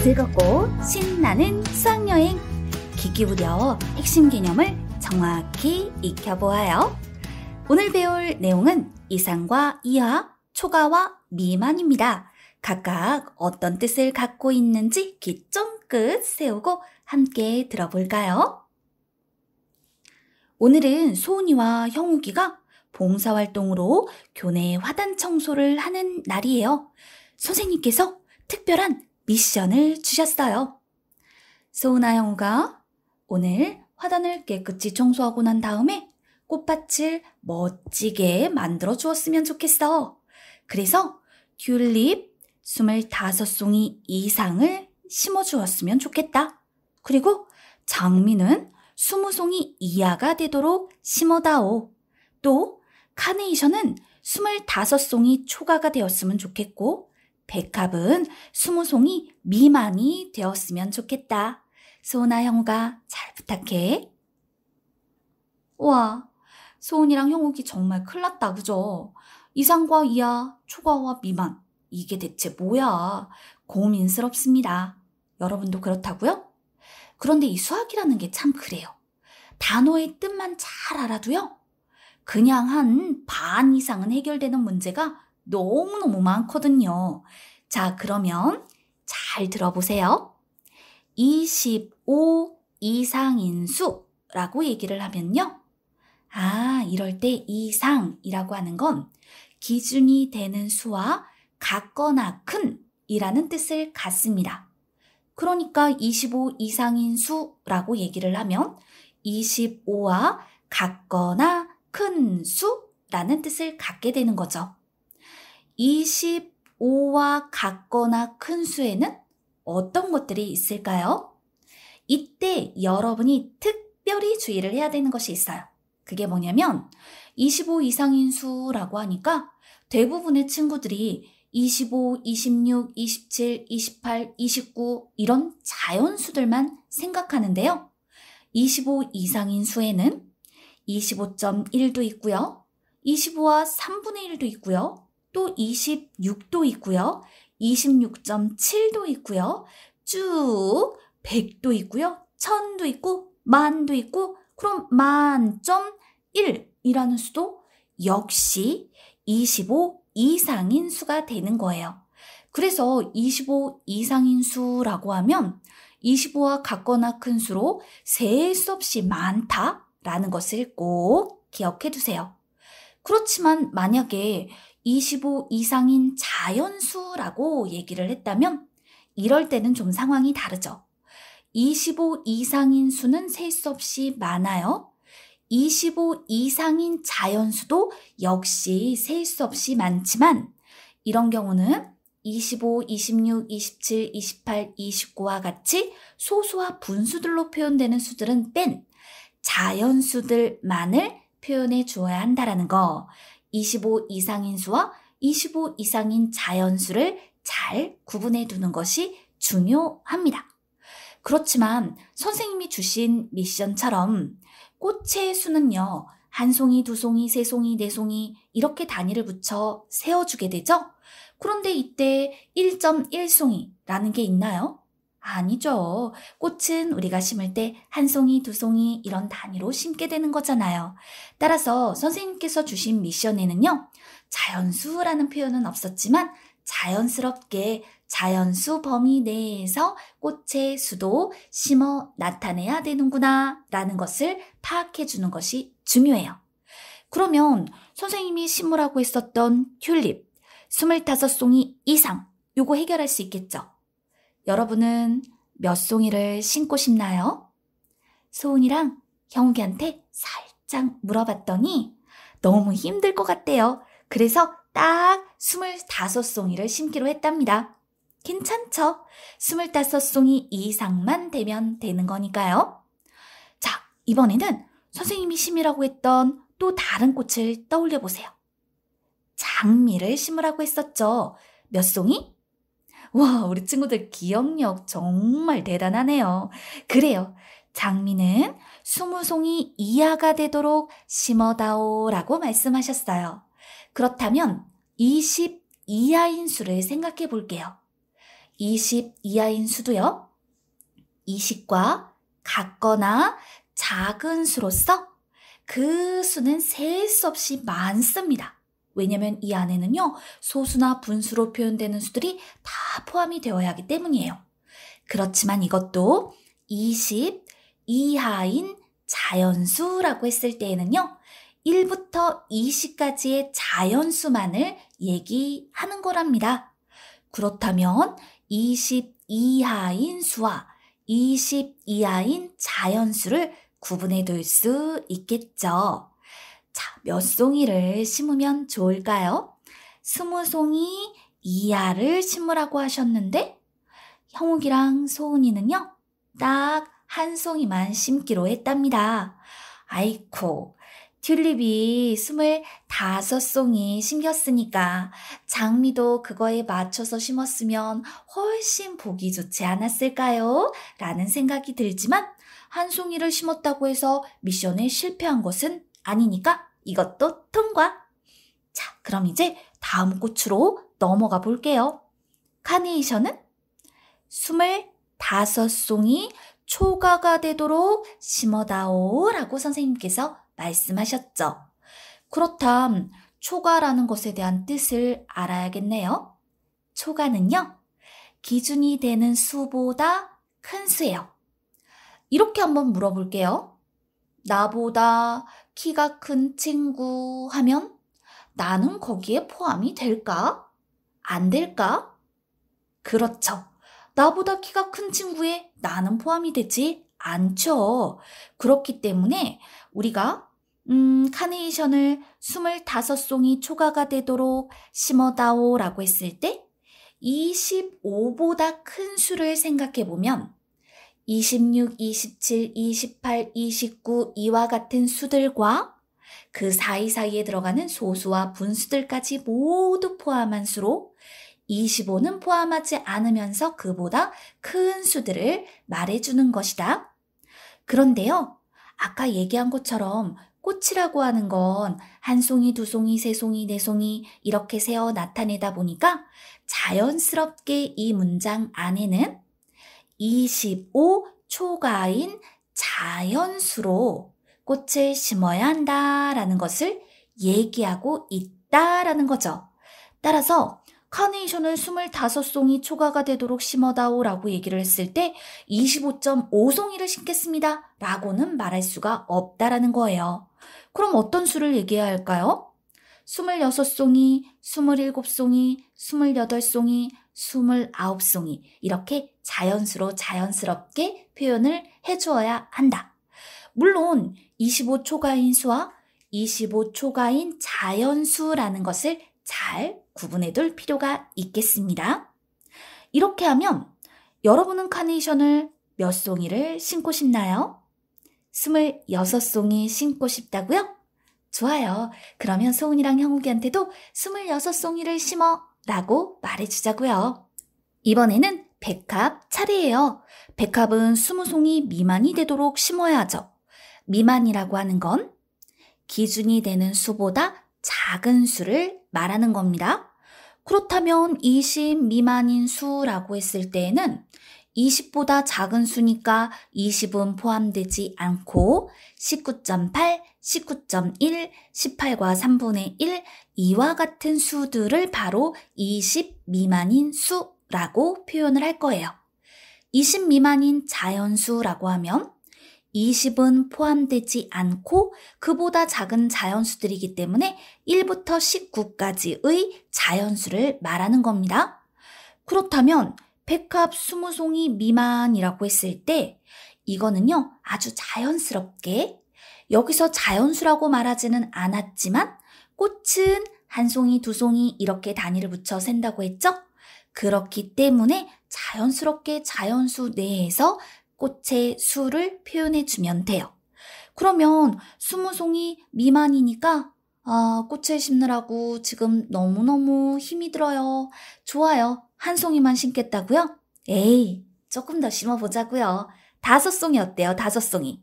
즐겁고 신나는 수학여행, 귀 기울여 핵심 개념을 정확히 익혀보아요. 오늘 배울 내용은 이상과 이하, 초가와 미만입니다. 각각 어떤 뜻을 갖고 있는지 귀 쫑긋 세우고 함께 들어볼까요? 오늘은 소은이와 형욱이가 봉사활동으로 교내 화단 청소를 하는 날이에요. 선생님께서 특별한 미션을 주셨어요. 소은아, 형욱아, 오늘 화단을 깨끗이 청소하고 난 다음에 꽃밭을 멋지게 만들어 주었으면 좋겠어. 그래서 튤립 25송이 이상을 심어 주었으면 좋겠다. 그리고 장미는 20송이 이하가 되도록 심어다오. 또 카네이션은 25송이 초가가 되었으면 좋겠고, 백합은 20송이 미만이 되었으면 좋겠다. 소은아, 형욱아, 잘 부탁해. 와, 소은이랑 형욱이 정말 큰일 났다, 그죠? 이상과 이하, 초과와 미만, 이게 대체 뭐야? 고민스럽습니다. 여러분도 그렇다고요? 그런데 이 수학이라는 게 참 그래요. 단어의 뜻만 잘 알아도요, 그냥 한 반 이상은 해결되는 문제가 너무너무 많거든요. 자, 그러면 잘 들어보세요. 25 이상인 수라고 얘기를 하면요. 이럴 때 이상이라고 하는 건 기준이 되는 수와 같거나 큰 이라는 뜻을 갖습니다. 그러니까 25 이상인 수라고 얘기를 하면 25와 같거나 큰 수라는 뜻을 갖게 되는 거죠. 25와 같거나 큰 수에는 어떤 것들이 있을까요? 이때 여러분이 특별히 주의를 해야 되는 것이 있어요. 그게 뭐냐면 25 이상인 수라고 하니까 대부분의 친구들이 25, 26, 27, 28, 29 이런 자연수들만 생각하는데요. 25 이상인 수에는 25.1도 있고요. 25와 3분의 1도 있고요. 또 26도 있고요. 26.7도 있고요. 쭉 100도 있고요. 1000도 있고 만도 있고, 그럼 10,1이라는 수도 역시 25 이상인 수가 되는 거예요. 그래서 25 이상인 수라고 하면 25와 같거나 큰 수로 셀 수 없이 많다라는 것을 꼭 기억해 두세요. 그렇지만 만약에 25 이상인 자연수라고 얘기를 했다면 이럴 때는 좀 상황이 다르죠. 25 이상인 수는 셀 수 없이 많아요. 25 이상인 자연수도 역시 셀 수 없이 많지만 이런 경우는 25, 26, 27, 28, 29와 같이 소수와 분수들로 표현되는 수들은 뺀 자연수들만을 표현해 주어야 한다라는 거. 25 이상인 수와 25 이상인 자연수를 잘 구분해 두는 것이 중요합니다. 그렇지만 선생님이 주신 미션처럼 꽃의 수는요, 한 송이, 두 송이, 세 송이, 네 송이 이렇게 단위를 붙여 세워주게 되죠? 그런데 이때 1.1송이라는 게 있나요? 아니죠. 꽃은 우리가 심을 때 한 송이, 두 송이 이런 단위로 심게 되는 거잖아요. 따라서 선생님께서 주신 미션에는요, 자연수라는 표현은 없었지만 자연스럽게 자연수 범위 내에서 꽃의 수도 심어 나타내야 되는구나 라는 것을 파악해 주는 것이 중요해요. 그러면 선생님이 심으라고 했었던 튤립 25송이 이상, 요거 해결할 수 있겠죠? 여러분은 몇 송이를 심고 싶나요? 소은이랑 형욱이한테 살짝 물어봤더니 너무 힘들 것 같대요. 그래서 딱 25송이를 심기로 했답니다. 괜찮죠? 25송이 이상만 되면 되는 거니까요. 자, 이번에는 선생님이 심으라고 했던 또 다른 꽃을 떠올려 보세요. 장미를 심으라고 했었죠. 몇 송이? 와, 우리 친구들 기억력 정말 대단하네요. 그래요. 장미는 20송이 이하가 되도록 심어다오 라고 말씀하셨어요. 그렇다면 20 이하인 수를 생각해 볼게요. 20 이하인 수도요. 20과 같거나 작은 수로서 그 수는 셀 수 없이 많습니다. 왜냐면 이 안에는요, 소수나 분수로 표현되는 수들이 다 포함이 되어야 하기 때문이에요. 그렇지만 이것도 20 이하인 자연수라고 했을 때에는요, 1부터 20까지의 자연수만을 얘기하는 거랍니다. 그렇다면 20 이하인 수와 20 이하인 자연수를 구분해 둘 수 있겠죠. 자, 몇 송이를 심으면 좋을까요? 20송이 이하를 심으라고 하셨는데 형욱이랑 소은이는요, 딱 한 송이만 심기로 했답니다. 아이코, 튤립이 25송이 심겼으니까 장미도 그거에 맞춰서 심었으면 훨씬 보기 좋지 않았을까요? 라는 생각이 들지만 한 송이를 심었다고 해서 미션에 실패한 것은 아니니까 이것도 통과! 자, 그럼 이제 다음 꽃으로 넘어가 볼게요. 카네이션은 25송이 초가가 되도록 심어다오 라고 선생님께서 말씀하셨죠. 그렇담 초가라는 것에 대한 뜻을 알아야겠네요. 초가는요, 기준이 되는 수보다 큰 수예요. 이렇게 한번 물어볼게요. 나보다 키가 큰 친구 하면 나는 거기에 포함이 될까? 안 될까? 그렇죠. 나보다 키가 큰 친구에 나는 포함이 되지 않죠. 그렇기 때문에 우리가 카네이션을 25송이 초가가 되도록 심어다오 라고 했을 때 25보다 큰 수를 생각해 보면 26, 27, 28, 29 이와 같은 수들과 그 사이사이에 들어가는 소수와 분수들까지 모두 포함한 수로 25는 포함하지 않으면서 그보다 큰 수들을 말해주는 것이다. 그런데요, 아까 얘기한 것처럼 꽃이라고 하는 건 한 송이, 두 송이, 세 송이, 네 송이 이렇게 세어 나타내다 보니까 자연스럽게 이 문장 안에는 25 초가인 자연수로 꽃을 심어야 한다라는 것을 얘기하고 있다라는 거죠. 따라서 카네이션을 25송이 초가가 되도록 심어다오 라고 얘기를 했을 때 25.5송이를 심겠습니다 라고는 말할 수가 없다라는 거예요. 그럼 어떤 수를 얘기해야 할까요? 26송이, 27송이, 28송이, 29송이 이렇게 자연수로 자연스럽게 표현을 해주어야 한다. 물론 25초가인 수와 25초가인 자연수라는 것을 잘 구분해 둘 필요가 있겠습니다. 이렇게 하면 여러분은 카네이션을 몇 송이를 심고 싶나요? 26송이 심고 싶다고요? 좋아요. 그러면 소은이랑 형욱이한테도 26송이를 심어 라고 말해주자고요. 이번에는 백합 차례예요. 백합은 20송이 미만이 되도록 심어야 하죠. 미만이라고 하는 건 기준이 되는 수보다 작은 수를 말하는 겁니다. 그렇다면 20 미만인 수라고 했을 때에는 20보다 작은 수니까 20은 포함되지 않고 19.8, 19.1, 18과 3분의 1 이와 같은 수들을 바로 20 미만인 수라고 표현을 할 거예요. 20 미만인 자연수라고 하면 20은 포함되지 않고 그보다 작은 자연수들이기 때문에 1부터 19까지의 자연수를 말하는 겁니다. 그렇다면 백합 20송이 미만이라고 했을 때 이거는요, 아주 자연스럽게 여기서 자연수라고 말하지는 않았지만 꽃은 한 송이, 두 송이 이렇게 단위를 붙여 센다고 했죠? 그렇기 때문에 자연스럽게 자연수 내에서 꽃의 수를 표현해 주면 돼요. 그러면 20송이 미만이니까 꽃을 심느라고 지금 너무너무 힘이 들어요. 좋아요. 한 송이만 심겠다고요? 에이, 조금 더 심어보자고요. 5송이 어때요? 5송이.